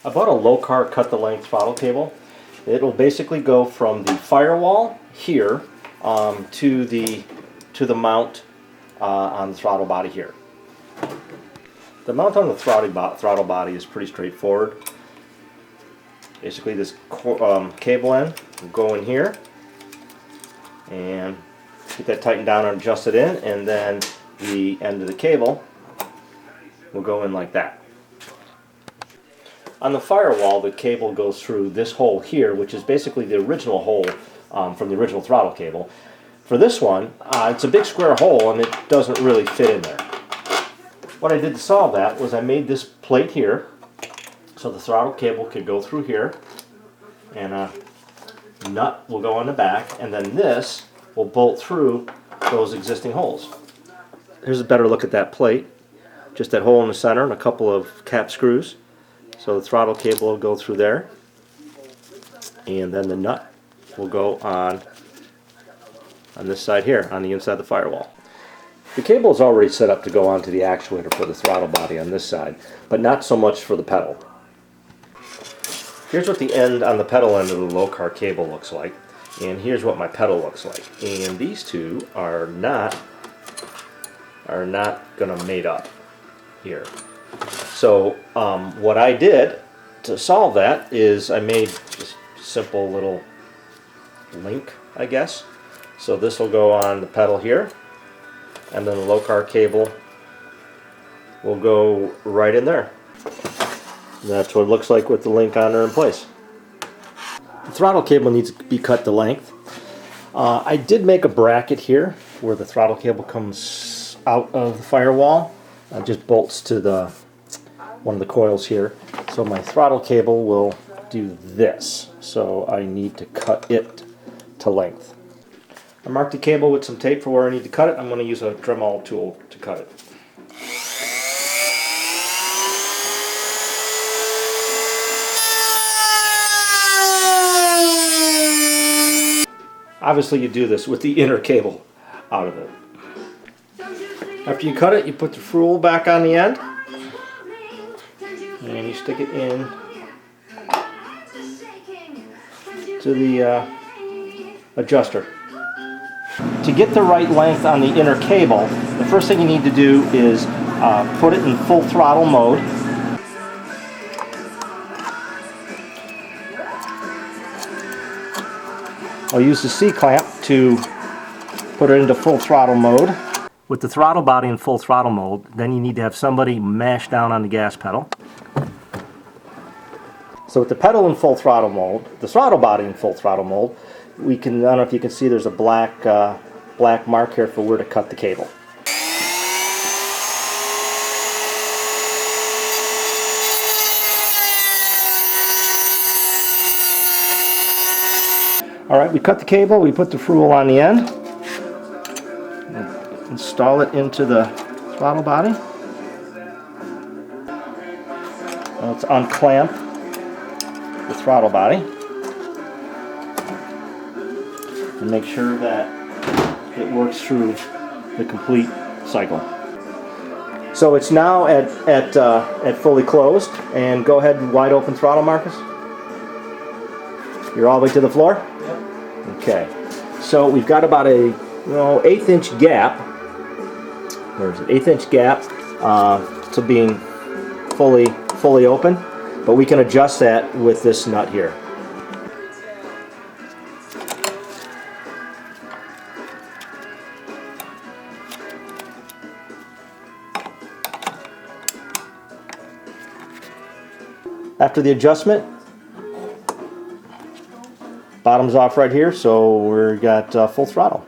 I bought a Lokar cut the length throttle cable. It'll basically go from the firewall here to the mount on the throttle body here. The mount on the throttle body is pretty straightforward. Basically, this cable end will go in here and get that tightened down and adjusted in, and then the end of the cable will go in like that. On the firewall, the cable goes through this hole here, which is basically the original hole from the original throttle cable. For this one, it's a big square hole and it doesn't really fit in there. What I did to solve that was I made this plate here so the throttle cable could go through here, and a nut will go on the back, and then this will bolt through those existing holes. Here's a better look at that plate. Just that hole in the center and a couple of cap screws. So the throttle cable will go through there, and then the nut will go on this side here, on the inside of the firewall. The cable is already set up to go onto the actuator for the throttle body on this side, but not so much for the pedal. Here's what the end on the pedal end of the Lokar cable looks like, and here's what my pedal looks like. And these two are not going to mate up here. So what I did to solve that is I made just a simple little link, I guess. So this will go on the pedal here, and then the Lokar cable will go right in there. And that's what it looks like with the link on there in place. The throttle cable needs to be cut to length. I did make a bracket here where the throttle cable comes out of the firewall. Just bolts to one of the coils here. So my throttle cable will do this. So I need to cut it to length. I marked the cable with some tape for where I need to cut it. I'm going to use a Dremel tool to cut it. Obviously you do this with the inner cable out of it. After you cut it, you put the ferrule back on the end, and you stick it in to the adjuster. To get the right length on the inner cable, the first thing you need to do is put it in full throttle mode. I'll use the C-clamp to put it into full throttle mode. With the throttle body in full throttle mode, then you need to have somebody mash down on the gas pedal. So with the pedal in full throttle mode, the throttle body in full throttle mode, I don't know if you can see, there's a black mark here for where to cut the cable. Alright, we cut the cable, we put the ferrule on the end, and install it into the throttle body. Now let's unclamp the throttle body and make sure that it works through the complete cycle. So it's now at fully closed, and go ahead and wide open throttle, Marcus. You're all the way to the floor? Yep. Okay. So we've got about a 1/8 inch gap. There's an 1/8 inch gap to being fully open, but we can adjust that with this nut here. After the adjustment, bottom's off right here, so we've got full throttle.